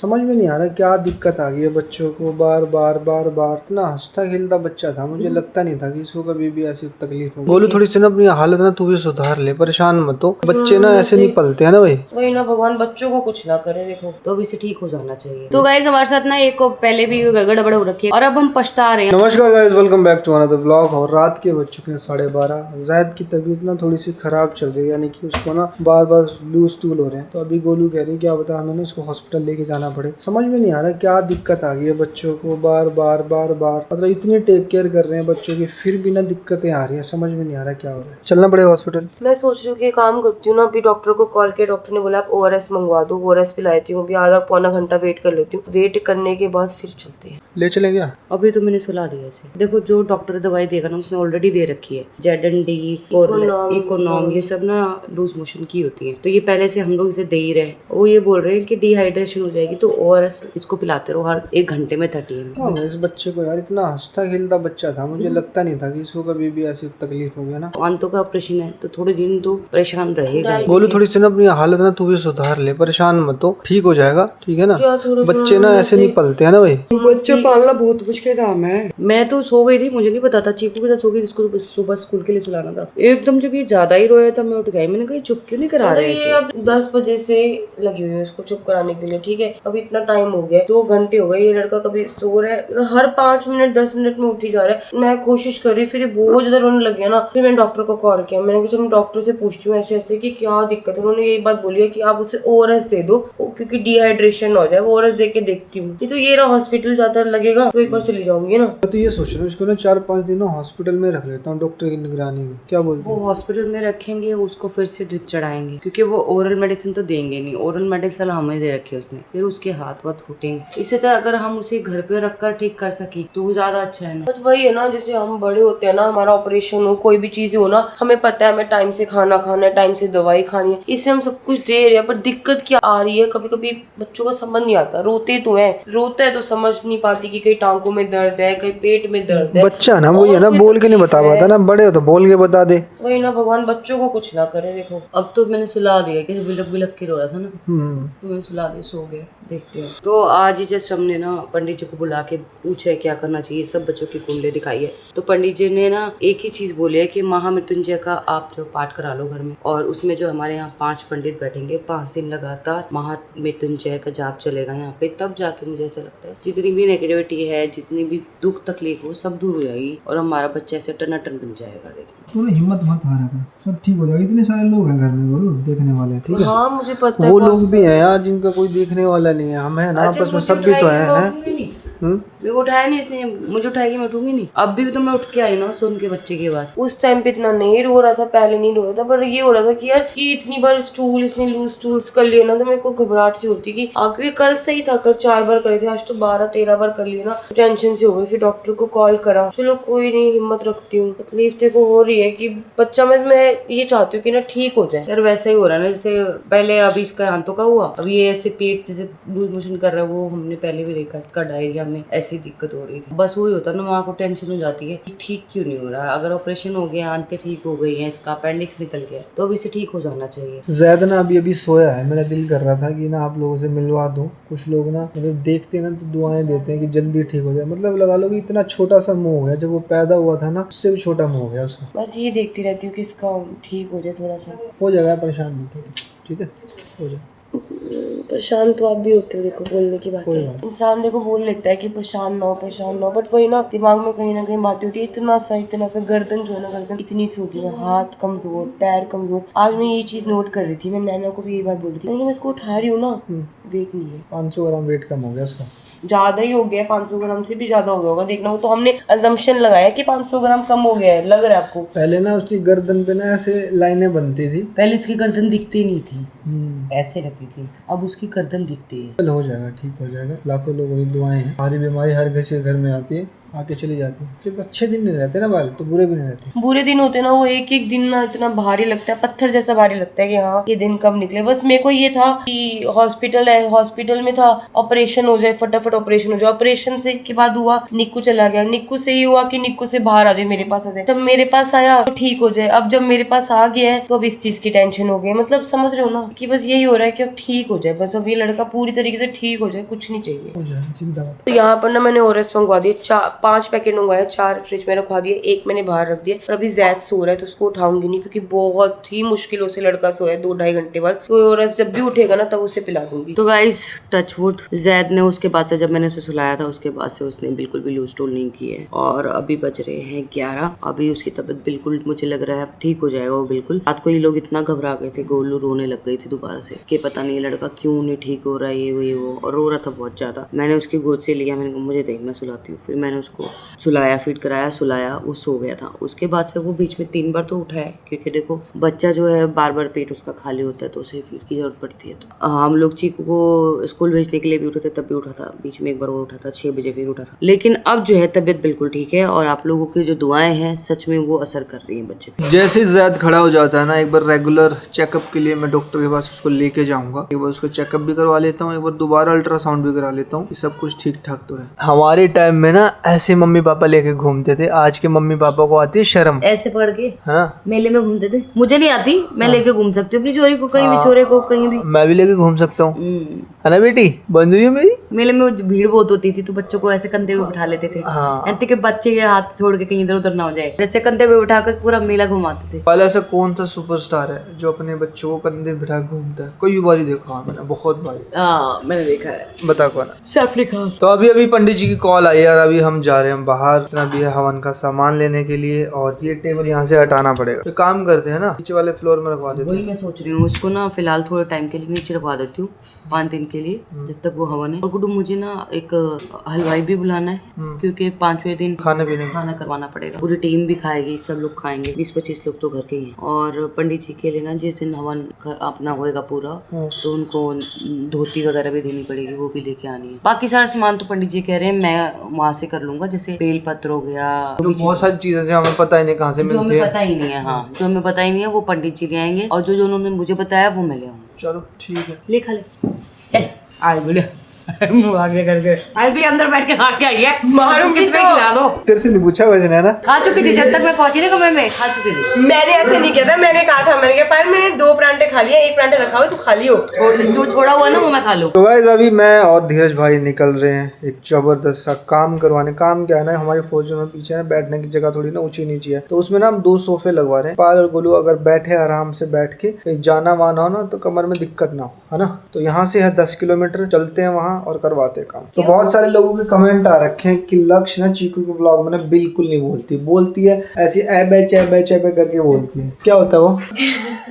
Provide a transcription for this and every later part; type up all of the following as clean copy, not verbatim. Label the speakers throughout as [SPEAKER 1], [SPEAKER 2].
[SPEAKER 1] समझ में नहीं आ रहा क्या दिक्कत आ गई है बच्चों को। बार बार बार बार इतना हंसता खेलता बच्चा था, मुझे लगता नहीं था कि इसको कभी भी ऐसी तकलीफ हो। बोलो थोड़ी सी ना अपनी हालत ना तू भी सुधार ले, परेशान मत हो। बच्चे ना ऐसे नहीं पलते है ना भाई।
[SPEAKER 2] वही ना, भगवान बच्चों को कुछ ना करे। देखो
[SPEAKER 3] तो अभी से ठीक हो जाना चाहिए। तो गाइस हमारे साथ ना एक पहले भी गड़बड़ हो रखी है और अब हम पछता रहे हैं।
[SPEAKER 1] नमस्कार guys, welcome back to another vlog. और रात के बज चुके हैं 12:30। जैद की तबीयत ना थोड़ी सी खराब चल रही है, यानी कि उसको ना बार बार लूज टूल हो रहे हैं। तो अभी गोलू कह रही है क्या बता हमें ना इसको हॉस्पिटल लेके जाना पड़े। समझ में नहीं आ रहा क्या दिक्कत आ गई है बच्चों को। बार बार बार बार मतलब इतनी टेक केयर कर रहे हैं बच्चों की, फिर भी ना दिक्कतें आ रही है। समझ में नहीं आ रहा क्या हो रहा है। चलना पड़ेगा हॉस्पिटल।
[SPEAKER 2] मैं सोच रही हूँ कि काम करती हूँ ना, अभी डॉक्टर को कॉल किया, डॉक्टर ने बोला आप ORS मंगवा दो। ORS पिलाती हूँ, अभी आधा पौना घंटा वेट कर लेती हूँ। वेट करने के बाद फिर चलते हैं।
[SPEAKER 1] ले चलें क्या?
[SPEAKER 3] अभी तो मैंने सुला दिया इसे। देखो जो डॉक्टर दवाई देगा ना उसने ऑलरेडी दे रखी है, ZND और इकोनॉम, ये सब ना लूज मोशन की होती है। तो ये पहले से हम लोग इसे दे ही रहे। वो ये बोल रहे हैं कि डिहाइड्रेशन हो जाएगी, तो ORS इसको पिलाते रहो हर 1 घंटे में 30 ml।
[SPEAKER 1] इस बच्चे को यार, इतना हंसता खेलता बच्चा था, मुझे लगता नहीं था कि इसको कभी भी ऐसी तकलीफ होगी ना।
[SPEAKER 3] आंतों का ऑपरेशन है तो थोड़े दिन तो परेशान रहेगा।
[SPEAKER 1] बोलो थोड़ी सी ना अपनी हालत ना तू भी सुधार ले, परेशान मत हो, ठीक हो जाएगा, ठीक है ना। बच्चे ना ऐसे नहीं पलते है ना भाई।
[SPEAKER 3] बच्चे पालना बहुत मुश्किल काम है। मैं तो सो गई थी, मुझे नहीं पता था। चीकू के साथ सो गई, इसको सुबह स्कूल के लिए सुलाना था। एकदम जब ये ज्यादा ही रोया था मैं उठ गई। मैंने कहा चुप क्यों नहीं करा रहे
[SPEAKER 2] ये अब 10 बजे से लगी हुई है उसको चुप कराने के लिए, ठीक है। अभी इतना टाइम हो गया, 2 घंटे हो गए। ये लड़का कभी सो रहा है, हर 5 मिनट 10 मिनट में उठ ही जा रहा है। मैं कोशिश कर रही, फिर ये बहुत ज्यादा रोने लग गया ना। फिर मैंने डॉक्टर को कॉल किया, मैंने कहा चलो डॉक्टर से पूछती हूँ ऐसे ऐसे कि क्या दिक्कत है। उन्होंने यही बात बोली है कि आप उसे ORS दे दो, क्योंकि डिहाइड्रेशन हो जाए। ORS दे के देखती हूँ, नहीं तो ये रहा हॉस्पिटल ज्यादा लगेगा तो एक बार चली जाऊंगी ना।
[SPEAKER 1] तो ये सोच रहा हूँ इसको ना 4-5 दिन हॉस्पिटल में रख लेता हूँ डॉक्टर की निगरानी में। क्या बोलते
[SPEAKER 3] वो
[SPEAKER 1] हो?
[SPEAKER 3] हॉस्पिटल में रखेंगे, उसको फिर से ड्रिप चढ़ाएंगे, क्योंकि वो ओरल मेडिसिन तो देंगे नहीं। ओरल मेडिसिन हमें दे रखी है उसने, फिर उसके हाथ वाथ फूटेंगे। इससे तो अगर हम उसे घर पे रखकर ठीक कर सके तो वो ज्यादा अच्छा है ना।
[SPEAKER 2] बट वही है ना, जैसे हम बड़े होते हैं ना, हमारा ऑपरेशन हो, कोई भी चीज हो ना, हमें पता है हमें टाइम से खाना खाना है, टाइम से दवाई खानी है, इससे हम सब कुछ दे रहे हैं। पर दिक्कत क्या आ रही है, कभी कभी बच्चों का समझ नहीं आता। रोते तो है, रोता है तो समझ नहीं पाती कि कहीं टांगों में दर्द है, कहीं पेट में दर्द है।
[SPEAKER 1] बच्चा ना वही है ना, बोल के नहीं बता पाता ना। बड़े हो तो बोल के बता दे।
[SPEAKER 2] वही ना, भगवान बच्चों को कुछ ना करे। देखो
[SPEAKER 3] अब तो मैंने सुला दिया कि बिलक बिलक के रो रहा था ना, तो मैंने सुला दिया, सो गया। देखते हो। तो आज ही जस्ट हमने ना पंडित जी को बुला के पूछा है क्या करना चाहिए। सब बच्चों की कुंडली दिखाई है, तो पंडित जी ने ना एक ही चीज बोली है कि महामृत्युंजय का आप जो पाठ करा लो घर में। और उसमें जो हमारे यहाँ 5 पंडित बैठेंगे, 5 दिन लगातार महामृत्युंजय का जाप चलेगा यहाँ पे। तब जाके मुझे ऐसा लगता है जितनी भी नेगेटिविटी है, जितनी भी दुख तकलीफ हो, सब दूर हो जाएगी और हमारा बच्चा ऐसे टनाटन बन जाएगा। देखो
[SPEAKER 1] थोड़ा हिम्मत मत हारा कर, सब ठीक हो जाएगा। इतने सारे लोग हैं घर में बोलो देखने वाले, ठीक है।
[SPEAKER 2] हाँ मुझे पता है।
[SPEAKER 1] वो लोग भी हैं यार जिनका कोई देखने वाला नहीं है। हम है ना आपस में, सब भी तो हैं।
[SPEAKER 3] मेरे को उठाया नहीं इसने, मुझे उठाएगी मैं उठूंगी नहीं। अब भी तो मैं उठ के आई ना सुन के बच्चे की बात।
[SPEAKER 2] उस टाइम पे इतना नहीं रो रहा था, पहले नहीं रो रहा था, पर ये हो रहा था कि यार कि इतनी बार स्टूल इसने लूज स्टूल्स कर लिए ना, तो मेरे को घबराहट सी होती कि आगे कल सही था, कर 4 बार करे थे, आज तो 12-13 बार कर लिए ना, टेंशन सी हो गई। फिर डॉक्टर को कॉल करा, चलो कोई नहीं, हिम्मत रखती हूँ। तकलीफ देखो हो रही है कि बच्चा, मैं ये चाहती हूँ कि ना ठीक हो जाए।
[SPEAKER 3] यार वैसा ही हो रहा है ना, जैसे पहले अभी इसका आंतों का हुआ, अब ये ऐसे पेट जैसे लूज मोशन कर रहा है, वो हमने पहले भी देखा। इसका डायरिया में ऐसी दिक्कत हो रही थी। बस वही होता है ना, माँ को टेंशन हो जाती है कि ठीक क्यों नहीं हो रहा। अगर ऑपरेशन हो गया, आंतें ठीक हो गई हैं, इसका अपेंडिक्स निकल गया, तो अब इसे ठीक हो जाना चाहिए।
[SPEAKER 1] जैद ना अभी सोया है। मेरा दिल कर रहा था कि ना आप लोगों से मिलवा दूं। कुछ लोग ना मतलब देखते हैं ना तो दुआएं देते हैं कि जल्दी ठीक हो जाए। मतलब लगा लो कि इतना छोटा सा मुंह हो गया, जब वो पैदा हुआ था ना उससे भी छोटा मुंह हो गया उसका।
[SPEAKER 2] बस ये देखती रहती हूँ कि इसका ठीक हो जाए थोड़ा सा।
[SPEAKER 1] हो जाएगा, परेशान नहीं थे, ठीक है, हो जाए।
[SPEAKER 2] परेशान तो आप भी होते हो, देखो बोलने की बात है। इंसान देखो बोल लेता है कि परेशान ना हो, बट वही ना दिमाग में कहीं ना कहीं बातें होती है। इतना सा गर्दन जो है ना, गर्दन इतनी सी होती है, हाथ कमजोर, पैर कमजोर। आज मैं ये चीज नोट कर रही थी, मैं नैना को भी यही बात बोल रही थी। मैं इसको उठा रही हूँ ना, वेट नहीं है,
[SPEAKER 1] 500 ग्राम वेट कम हो गया उसका।
[SPEAKER 2] ज्यादा ही हो गया, 500 ग्राम से भी ज्यादा हो गया होगा। देखना, वो तो हमने अजम्पशन लगाया कि 500 ग्राम कम हो गया है, लग रहा है आपको।
[SPEAKER 1] पहले ना उसकी गर्दन पे ना ऐसे लाइनें बनती थी।
[SPEAKER 3] पहले इसकी गर्दन दिखती नहीं थी, ऐसे रहती थी, अब उसकी गर्दन दिखती है।
[SPEAKER 1] हो जाएगा, ठीक हो जाएगा। लाखों लोगों की दुआएं हैं। हमारी बीमारी हर किसी के घर में आती है, आके चली जाती है। जब अच्छे दिन नहीं रहते ना बाल तो बुरे भी नहीं रहते।
[SPEAKER 2] बुरे दिन होते ना वो एक एक दिन ना इतना भारी लगता है, पत्थर जैसा भारी लगता है कि हाँ ये दिन कब निकले। बस मेरे को ये था कि हॉस्पिटल है, हॉस्पिटल में था, ऑपरेशन हो जाए, फटाफट ऑपरेशन हो जाए। ऑपरेशन से के बाद हुआ निक्कू चला गया, निक्कू से ही हुआ कि निक्कू से बाहर आ जाए, मेरे पास आ जाए। तब मेरे पास आया तो ठीक हो जाए। अब जब मेरे पास आ गया है तो अब इस चीज की टेंशन हो गई। मतलब समझ रहे हो ना कि बस यही हो रहा है कि अब ठीक हो जाए, बस अब ये लड़का पूरी तरीके से ठीक हो जाए, कुछ नहीं चाहिए।
[SPEAKER 1] हो जाए, चिंता मत।
[SPEAKER 2] तो यहाँ पर ना मैंने ओरेस मंगवा दिए, 5 पैकेट मंगवाए, 4 फ्रिज में रखवा दिए, 1 मैंने बाहर रख दिया। और अभी जैद सो रहा है तो उसको उठाऊंगी नहीं, क्योंकि बहुत ही मुश्किलों से लड़का सोया 2-2.5 घंटे बाद। तो ओरेस जब भी उठेगा ना तब उसे पिला दूंगी।
[SPEAKER 3] तो गाइस टचवुड जैद ने उसके बाद से, जब मैंने उसे सुलाया था उसके बाद से उसने बिल्कुल भी लूज टोल नहीं की है। और अभी बज रहे हैं 11। अभी उसकी तबीयत बिल्कुल मुझे लग रहा है अब ठीक हो जाएगा वो बिल्कुल। रात को ये लोग इतना घबरा गए थे, गोलू रोने लग गई थी दोबारा से कि पता नहीं लड़का क्यों नहीं ठीक हो रहा है, ये वो, और रो रहा था बहुत ज्यादा। मैंने उसकी गोद से लिया, मैंने कहा मुझे दे, मैं सुलाती हूँ। फिर मैंने उसको सुलाया, फीड कराया, सुलाया, वो सो गया था। उसके बाद से वो बीच में 3 बार तो उठा है, क्योंकि देखो बच्चा जो है बार बार पेट उसका खाली होता है तो उसे फीड की जरूरत पड़ती है। तो हम लोग चीकू को स्कूल भेजने के लिए भी उठे थे, तब भी उठा था, बीच में एक बार और उठा था, 6 बजे फिर उठा था। लेकिन अब जो है तबीयत बिल्कुल ठीक है और आप लोगों की जो दुआएं हैं सच में वो असर कर रही है बच्चे पे।
[SPEAKER 1] जैसे जैद खड़ा हो जाता है ना, एक बार रेगुलर चेकअप के लिए मैं डॉक्टर के पास उसको लेके जाऊंगा। एक बार उसको चेकअप भी करवा लेता हूँ, एक बार दोबारा अल्ट्रासाउंड भी करा लेता हूँ कि सब कुछ ठीक ठाक तो है। हमारे टाइम में ना ऐसे मम्मी पापा लेके घूमते थे, आज के मम्मी पापा को आती है शर्म,
[SPEAKER 3] ऐसे पकड़ के
[SPEAKER 1] है ना।
[SPEAKER 3] मेले में घूमते थे, मुझे नहीं आती, मैं लेके घूम सकती हूँ अपनी छोरी को कहीं भी, छोरे को कहीं भी।
[SPEAKER 1] मैं भी लेके घूम सकता हूँ, है ना बेटी, बन रही है मेरी।
[SPEAKER 3] मेले में भीड़ बहुत होती थी तो बच्चों को ऐसे कंधे पे बिठा लेते थे, ऐसे के बच्चे के हाथ छोड़ के कहीं इधर उधर ना हो जाए, जैसे कंधे पे बिठा कर पूरा मेला घुमाते थे।
[SPEAKER 1] पहले ऐसा कौन सा सुपरस्टार है जो अपने बच्चों को कंधे बिठा के घूमता है? कोई भी बारी देखा मैंने, बहुत बारी।
[SPEAKER 3] मैंने देखा है।
[SPEAKER 1] बता कौन है?
[SPEAKER 3] सैफ अली खान।
[SPEAKER 1] तो अभी पंडित जी की कॉल आई यार, अभी हम जा रहे हैं बाहर, इतना भी है हवन का सामान लेने के लिए, और ये टेबल यहाँ से हटाना पड़ेगा। तो काम करते हैं ना, नीचे वाले फ्लोर में रखवा देते हैं।
[SPEAKER 3] वही मैं सोच रही हूँ, उसको ना फिलहाल थोड़े टाइम के लिए नीचे रखवा देती हूँ, 5 दिन के लिए, जब तक वो हवन है। और गुड्डू मुझे ना एक हलवाई भी बुलाना है, क्योंकि 5वें दिन
[SPEAKER 1] खाने पीने
[SPEAKER 3] खाना करवाना पड़ेगा। पूरी टीम भी खाएगी, सब लोग खाएंगे, 20-25 लोग तो घर के ही हैं। और पंडित जी के लिए ना जिस दिन हवन अपना होएगा पूरा, तो उनको धोती वगैरह भी देनी पड़ेगी, वो भी लेके आनी है। बाकी सारा सामान तो पंडित जी कह रहे हैं मैं वहाँ से कर लूंगा, जैसे बेल पत्र हो गया,
[SPEAKER 1] तो बहुत सारी चीजें जो हमें पता ही नहीं कहाँ से
[SPEAKER 3] जो
[SPEAKER 1] मिलती
[SPEAKER 3] हमें
[SPEAKER 1] है।
[SPEAKER 3] पता ही नहीं है। हाँ, जो हमें पता ही नहीं है वो पंडित जी ले आएंगे, और जो जो उन्होंने मुझे बताया वो मैं ले आऊंगा।
[SPEAKER 1] चलो ठीक है,
[SPEAKER 3] ले खा ले, चल आज बोले मुंह आगे करके आज भी अंदर बैठ के खा के आई है, मारूंगी तो खिला दो।
[SPEAKER 1] तेरे से नहीं पूछा वैसे है ना?
[SPEAKER 3] खा चुकी थी जब तक मैं पहुंची ना कमरे में, खा चुकी थी।
[SPEAKER 2] मैंने ऐसे नहीं किया था, मैंने कहा था, मैंने कहा पायल मैंने 2 परांठे खा लिए, 1 परांठे रखा हुआ तू खा लियो,
[SPEAKER 3] जो छोड़ा हुआ ना वो मैं खा लूं।
[SPEAKER 1] तो गाइस अभी मैं और धीरज भाई निकल रहे हैं एक जबरदस्त सा काम करवाने। काम क्या है ना, हमारी फौज में पीछे ना बैठने की जगह थोड़ी ना ऊंची नीची है, तो उसमें ना हम 2 सोफे लगवा रहे हैं। पायल और गोलू अगर बैठे आराम से बैठ के कहीं जाना वाना हो ना तो कमर में दिक्कत ना हो, है ना। तो यहाँ से है 10 किलोमीटर, चलते हैं वहाँ और करवाते हैं काम। तो बहुत सारे लोगों के कमेंट आ रखे हैं कि लक्ष्य ना चीकू के ब्लॉग में ना बिल्कुल नहीं बोलती है ऐसी ऐबे चैबे करके बोलती है। क्या होता है वो?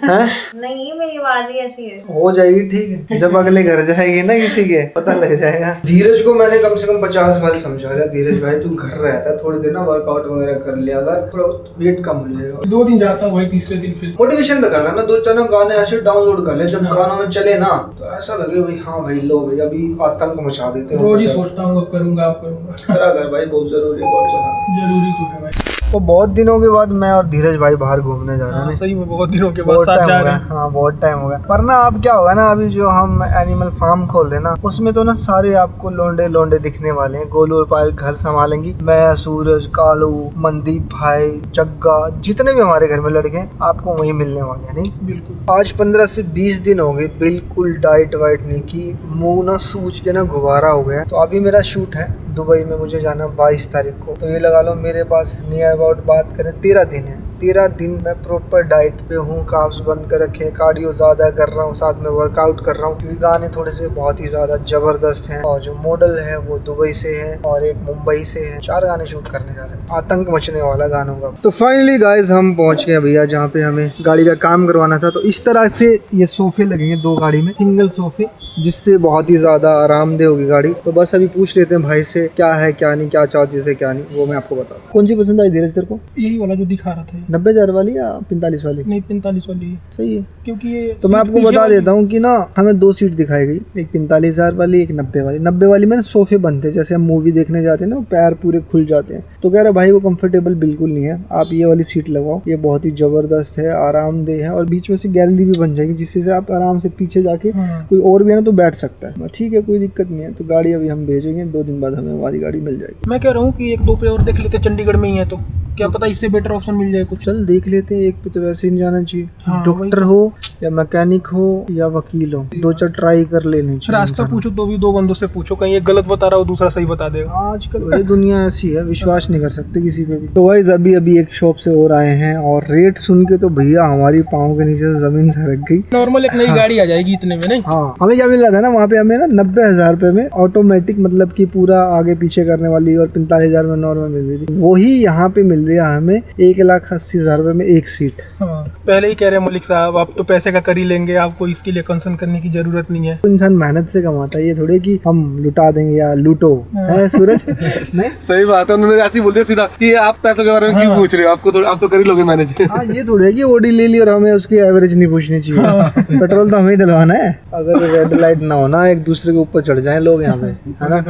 [SPEAKER 1] हैं?
[SPEAKER 4] नहीं मेरी आवाज ही ऐसी है।
[SPEAKER 1] हो जाएगी ठीक है, जब अगले घर जाएगी ना किसी के पता लग जाएगा। धीरज को मैंने कम से कम 50 बार समझा लिया, धीरज भाई तू घर रहता है, थोड़ी देर ना वर्कआउट वगैरह कर लिया अगर, थोड़ा वेट कम हो जाएगा।
[SPEAKER 5] 2 दिन जाता हूँ भाई, तीसरे दिन फिर
[SPEAKER 1] मोटिवेशन रखा ना, 2-4 गाने ऐसे डाउनलोड कर ले, जब गानों में चले ना तो ऐसा लगे भाई हाँ भाई लो भाई अभी आतंक मचा देते हैं।
[SPEAKER 5] रोज ही सोचता हूँ अब करूंगा अब करूंगा,
[SPEAKER 1] करा कर भाई, बहुत जरूरी है बॉडी बनाना।
[SPEAKER 5] जरूरी तो है भाई।
[SPEAKER 1] तो बहुत दिनों के बाद मैं और धीरज भाई बाहर घूमने जा रहे हैं।
[SPEAKER 5] सही में बहुत दिनों के बाद
[SPEAKER 1] बहुत
[SPEAKER 5] साथ
[SPEAKER 1] टाइम
[SPEAKER 5] जा
[SPEAKER 1] हो
[SPEAKER 5] रहे
[SPEAKER 1] गया,
[SPEAKER 5] हैं।
[SPEAKER 1] हाँ बहुत टाइम हो गया। पर ना अब क्या होगा ना, अभी जो हम एनिमल फार्म खोल रहे हैं ना उसमें तो ना सारे आपको लोंडे दिखने वाले हैं। गोलू और पायल घर संभालेंगी, मैं, सूरज, कालू, मनदीप भाई, जग्गा, जितने भी हमारे घर में लड़के हैं आपको वही मिलने वाले हैं। नहीं
[SPEAKER 5] बिल्कुल।
[SPEAKER 1] आज 15 से 20 दिन हो गए बिल्कुल डाइट वाइट नहीं की, मुंह ना सूज के ना गुब्बारा हो गया। तो अभी मेरा शूट है दुबई में, मुझे जाना 22 तारीख को। तो ये लगा लो मेरे पास नियर अबाउट बात करें 13 दिन है। 13 दिन मैं प्रॉपर डाइट पे हूँ, कार्ब्स बंद कर रखे, कार्डियो ज्यादा कर रहा हूँ, साथ में वर्कआउट कर रहा हूँ, क्योंकि गाने थोड़े से बहुत ही ज्यादा जबरदस्त हैं। और जो मॉडल है वो दुबई से है और एक मुंबई से है, 4 गाने शूट करने जा रहे हैं, आतंक मचने वाला गानों का। तो फाइनली गाइज हम पहुंच गए भैया जहाँ पे हमें गाड़ी का काम करवाना था। तो इस तरह से ये सोफे लगेंगे 2 गाड़ी में, सिंगल सोफे जिससे बहुत ही ज़्यादा आरामदेह होगी गाड़ी। तो बस अभी पूछ लेते हैं भाई से क्या है क्या नहीं, क्या चार्जेस है क्या नहीं, वो मैं आपको बताऊँ। कौन सी पसंद आई धीरज तेरे को?
[SPEAKER 5] यही वाला जो दिखा रहा था ये।
[SPEAKER 1] 90,000 वाली या 45 वाली?
[SPEAKER 5] नहीं 45 वाली है,
[SPEAKER 1] सही है।
[SPEAKER 5] क्योंकि ये
[SPEAKER 1] तो मैं
[SPEAKER 5] सीट
[SPEAKER 1] आपको
[SPEAKER 5] पीछे
[SPEAKER 1] बता
[SPEAKER 5] वाली-
[SPEAKER 1] देता हूँ कि ना हमें 2 सीट दिखाई गई, एक 45,000 वाली, एक 90 वाली। 90 वाली में ना सोफे बनते हैं, जैसे हम मूवी देखने जाते हैं ना, पैर पूरे खुल जाते हैं। तो कह रहे भाई वो कंफर्टेबल बिल्कुल नहीं है, आप ये वाली सीट लगवाओ, ये बहुत ही जबरदस्त है, आरामदेह है और बीच में से गैलरी भी बन जाएगी जिससे से आप आराम से पीछे जाके कोई और भी है ना तो बैठ सकता है। ठीक है, कोई दिक्कत नहीं है। तो गाड़ी अभी हम भेजेंगे, 2 दिन बाद हमें हमारी गाड़ी मिल जाएगी।
[SPEAKER 5] मैं कह रहा हूँ कि 1-2 पे और देख लेते, चंडीगढ़ में ही है तो क्या पता इससे बेटर ऑप्शन मिल जाए कुछ।
[SPEAKER 1] चल देख लेते हैं, एक पे तो वैसे ही नहीं जाना चाहिए।
[SPEAKER 5] हाँ,
[SPEAKER 1] डॉक्टर हो या मैकेनिक हो या वकील हो, 2-4 ट्राई कर लेनी चाहिए।
[SPEAKER 5] रास्ता पूछो तो भी 2 बंदों से पूछो, कहीं एक गलत बता रहा हो दूसरा सही बता देगा।
[SPEAKER 1] आजकल भाई दुनिया ऐसी है, विश्वास नहीं कर सकते किसी पे भी। तो वाइज अभी एक शॉप से और आए हैं और रेट सुन के तो भैया हमारी पाँव के नीचे से जमीन सरक गई।
[SPEAKER 5] नॉर्मल एक नई गाड़ी आ जाएगी इतने में, नहीं?
[SPEAKER 1] हाँ, हमें क्या मिल रहा था ना वहाँ पे, हमें ना 90,000 रुपए में ऑटोमेटिक, मतलब कि पूरा आगे पीछे करने वाली, और 45,000 में नॉर्मल मिल रही थी। वही यहाँ पे मिल रही है हमें 1,80,000 रुपए में एक सीट।
[SPEAKER 5] हाँ, पहले ही कह रहे हैं मलिक साहब, आप तो पैसे का कर ही लेंगे, आपको इसके लिए कंसर्न करने की जरूरत नहीं है।
[SPEAKER 1] इंसान मेहनत से कमाता है, ये थोड़े कि हम लुटा देंगे या लूटो है सूरज। नहीं,
[SPEAKER 6] सही बात है, उन्होंने ऐसे ही बोल दिया सीधा कि आप पैसों के बारे में क्यों पूछ रहे हो, आपको आप तो कर ही लोगे मैनेज।
[SPEAKER 1] हाँ, ये थोड़ी है कि ओडी ले ली और हमें उसकी एवरेज नहीं पूछनी चाहिए। पेट्रोल तो हमें ही डलवाना है। अगर रेड लाइट ना होना, एक दूसरे के ऊपर चढ़ जाए लोग यहाँ पे, है ना?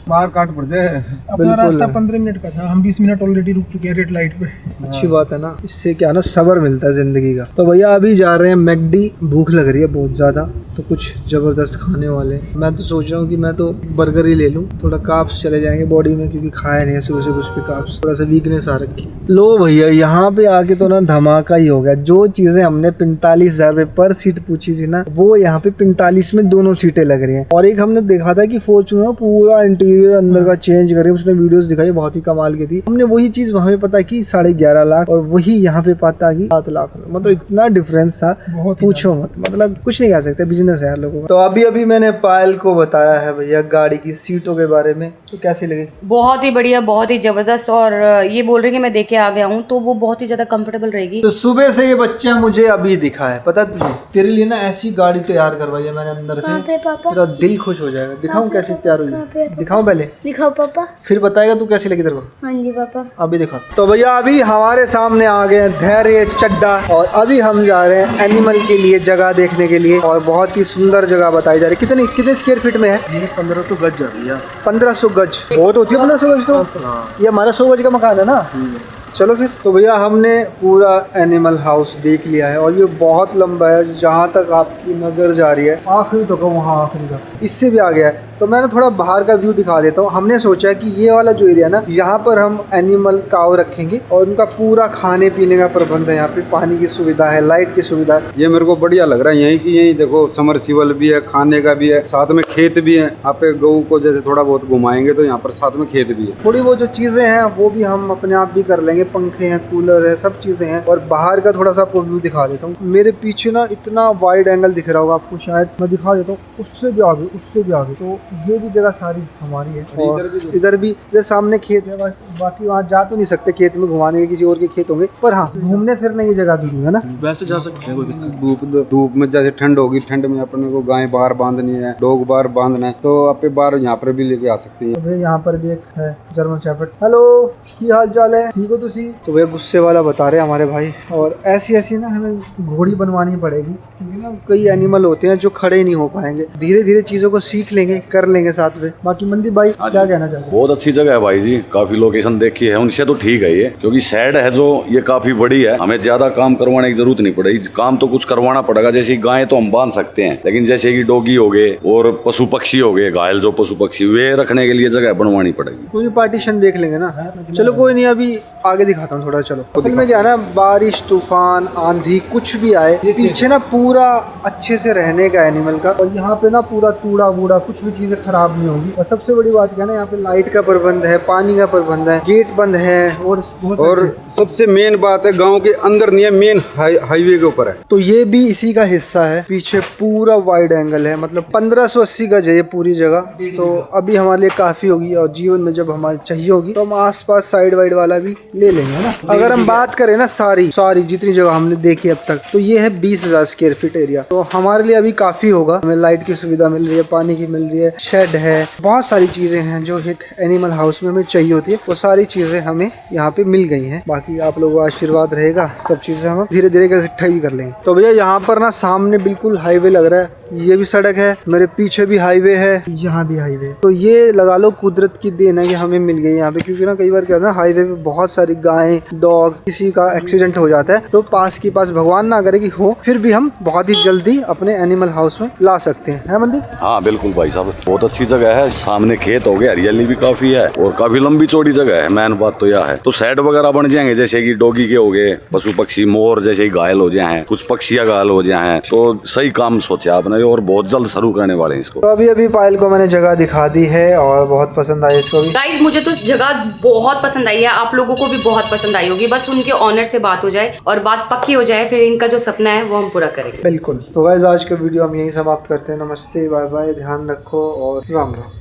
[SPEAKER 6] बाहर काट पड़ जाए।
[SPEAKER 5] अपना रास्ता 15 मिनट का था, हम 20 मिनट ऑलरेडी रुक चुके हैं रेड लाइट पे।
[SPEAKER 1] अच्छी बात है ना, इससे क्या ना सब्र मिलता है जिंदगी का। तो भैया अभी जा रहे हैं मैकडी, भूख लग रही है बहुत ज्यादा, तो कुछ जबरदस्त खाने वाले। मैं तो सोच रहा हूँ कि मैं तो बर्गर ही ले लूँ, थोड़ा काप्स चले जाएंगे बॉडी में, क्योंकि खाया नहीं है सुबह से कुछ भी काप्स, थोड़ा सा वीकनेस आ रखी। लो भैया यहाँ पे आके तो ना धमाका ही हो गया। जो चीजें हमने 45,000 रुपए पर सीट पूछी थी ना, वो यहाँ पे 45 में दोनों सीटें लग रही हैं। और एक हमने देखा था कि फॉर्च्यूनर पूरा इंटीरियर अंदर का चेंज करे, उसने वीडियोस दिखाई, बहुत ही कमाल की थी। हमने वही चीज वहाँ पे पता की 11.5 लाख, और वही यहाँ पे पता की 7 लाख। मतलब इतना डिफरेंस था, पूछो मत, मतलब कुछ नहीं कह सकते, बिजनेस है यार लोगों का। तो अभी मैंने पायल को बताया है भैया गाड़ी की सीटों के बारे में, तो कैसी लगी?
[SPEAKER 3] बहुत ही बढ़िया, बहुत ही जबरदस्त। और ये बोल रहे कि मैं देख के आ गया हूँ, तो वो बहुत ही ज्यादा कंफर्टेबल रहेगी।
[SPEAKER 1] तो सुबह से ये बच्चा मुझे अभी दिखा है, पता तुझे, तेरे लिए ना ऐसी गाड़ी तैयार करवाई है मैंने अंदर से, तेरा दिल खुश हो जाएगा। दिखाऊं कैसे तैयार हुई? दिखाऊं पहले,
[SPEAKER 4] दिखाओ पापा।
[SPEAKER 1] फिर बताएगा तू कैसी लगी तेरे को।
[SPEAKER 4] हाँ जी पापा।
[SPEAKER 1] अभी दिखा। तो भैया अभी हमारे सामने आ गए धैर्य चड्डा, और अभी हम जा रहे हैं एनिमल के लिए जगह देखने के लिए, और बहुत ही सुंदर जगह बताई जा रही है। कितने स्क्वायर फीट में है?
[SPEAKER 6] ये 1500 गज जा रही है।
[SPEAKER 1] 1500 गज बहुत होती है 1500 गज तो। ये हमारा 100 गज का मकान है ना। चलो फिर। तो भैया हमने पूरा एनिमल हाउस देख लिया है, और ये बहुत लंबा है, जहाँ तक आपकी नज़र जा रही है आखिरी तक, वहाँ आखिरी तक, इससे भी आगे है। तो मैं ना थोड़ा बाहर का व्यू दिखा देता हूँ। हमने सोचा कि ये वाला जो एरिया ना, यहाँ पर हम एनिमल काव रखेंगे, और उनका पूरा खाने पीने का प्रबंध है। यहाँ पे पानी की सुविधा है, लाइट की सुविधा है।
[SPEAKER 6] ये मेरे को बढ़िया लग रहा है यहीं की, यहीं देखो समरसीबल भी है, खाने का भी है, साथ में खेत भी है। आप गऊ को जैसे थोड़ा बहुत घुमाएंगे तो यहाँ पर साथ में खेत भी है।
[SPEAKER 1] थोड़ी बहुत जो चीज़ें हैं वो भी हम अपने आप भी कर लेंगे, पंखे हैं, कूलर है, सब चीज़ें हैं। और बाहर का थोड़ा सा आपको व्यू दिखा देता हूँ। मेरे पीछे ना इतना वाइड एंगल दिख रहा होगा आपको, शायद मैं दिखा देता हूँ, उससे भी आगे, उससे भी आगे। तो ये भी जगह सारी हमारी है, और इधर भी इधर सामने खेत है बस। बाकी वहाँ जा तो नहीं सकते खेत में घुमाने के, किसी और के खेत होंगे, पर हाँ घूमने फिरने की जगह भी है ना।
[SPEAKER 6] वैसे जा सकते हैं, कोई दिक्कत। धूप में जैसे ठंड होगी, ठंड में अपने को गाय बाहर बांधनी है, डॉग बाहर बांधना है, तो आप बाहर यहाँ पर भी लेके आ सकते हैं।
[SPEAKER 1] तो भैया यहाँ पर भी एक है जर्मन शेफर्ड। हेलो, की हाल चाल है? ठीक हो तुसी? तो भैया गुस्से वाला बता रहे हमारे भाई। और ऐसी ना हमें घोड़ी बनवानी पड़ेगी, क्योंकि ना कई एनिमल होते हैं जो खड़े नहीं हो पाएंगे। धीरे धीरे चीज़ों को सीख लेंगे, कर लेंगे साथ में। बाकी मंदी भाई क्या कहना चाहते हैं?
[SPEAKER 7] बहुत अच्छी जगह है भाई जी, काफी लोकेशन देखी है उनसे तो ठीक है ये, क्योंकि शेड है जो ये काफी बड़ी है, हमें ज्यादा काम करवाने की जरूरत नहीं पड़ेगी। काम तो कुछ करवाना पड़ेगा, जैसे गाय तो हम बांध सकते हैं, लेकिन जैसे कि डॉगी हो गए और पशु पक्षी हो गए, घायल जो पशु पक्षी, वे रखने के लिए जगह बनवानी पड़ेगी।
[SPEAKER 1] कोई पार्टीशन देख लेंगे ना। चलो कोई नहीं, अभी आगे दिखाता हूँ थोड़ा। चलो, असल में क्या है ना, बारिश तूफान आंधी कुछ भी आए, पीछे ना पूरा अच्छे से रहने का एनिमल का, और यहाँ पे ना पूरा टूड़ा बूढ़ा कुछ भी चीजें खराब नहीं होगी। और सबसे बड़ी बात क्या है ना, यहाँ पे लाइट का प्रबंध है, पानी का प्रबंध है, गेट बंद है, और
[SPEAKER 6] सबसे मेन बात है, गांव के अंदर नहीं है, मेन हाईवे के ऊपर है।
[SPEAKER 1] तो ये भी इसी का हिस्सा है। पीछे पूरा वाइड एंगल है, मतलब 1580 गज है ये पूरी जगह। तो अभी हमारे लिए काफी होगी, और जीवन में जब हमारी चाहिए होगी तो हम आसपास साइड वाइड वाला भी ले लेंगे ना। अगर हम बात करें ना सारी जितनी जगह हमने देखी अब तक, तो ये है 20,000 स्क्वायर फीट एरिया। तो हमारे लिए अभी काफी होगा। हमें लाइट की सुविधा मिल रही है, पानी की मिल रही है, शेड है, बहुत सारी चीजें हैं जो एक एनिमल हाउस में हमें चाहिए होती है, वो सारी चीजें हमें यहाँ पे मिल गई हैं। बाकी आप लोगों का आशीर्वाद रहेगा, सब चीजें हम धीरे धीरे इकट्ठा ही कर लेंगे। तो भैया यहाँ पर ना सामने बिल्कुल हाईवे लग रहा है, ये भी सड़क है, मेरे पीछे भी हाईवे है, यहाँ भी हाईवे। तो ये लगा लो कुदरत की देन है कि हमें मिल गई यहाँ पे, क्योंकि ना कई बार क्या होता है हाईवे पे बहुत सारी गायें, डॉग, किसी का एक्सीडेंट हो जाता है, तो पास की पास भगवान ना करे कि हो, फिर भी हम बहुत ही जल्दी अपने एनिमल हाउस में ला सकते हैं, है मंदिर।
[SPEAKER 7] हाँ बिल्कुल भाई साहब, बहुत अच्छी जगह है, सामने खेत हो गए, हरियाली भी काफी है और काफी लंबी चौड़ी जगह है। मेन बात तो यह है, तो शेड वगैरह बन जाएंगे, जैसे कि डॉगी के हो गए, पशु पक्षी मोर जैसे ही घायल हो जाए हैं, कुछ पक्षियां घायल हो जाए हैं, तो सही काम सोचा आपने और बहुत जल्द शुरू करने वाले हैं इसको।
[SPEAKER 1] तो अभी पायल को मैंने जगह दिखा दी है और बहुत पसंद आई इसको भी।
[SPEAKER 3] गाइस मुझे तो जगह बहुत पसंद आई है, आप लोगों को भी बहुत पसंद आई होगी। बस उनके ऑनर से बात हो जाए और बात पक्की हो जाए, फिर इनका जो सपना है वो हम पूरा करेंगे।
[SPEAKER 1] बिल्कुल। तो गाइस आज का वीडियो हम यहीं समाप्त करते हैं। नमस्ते, बाय बाय, ध्यान रखो और राम राम।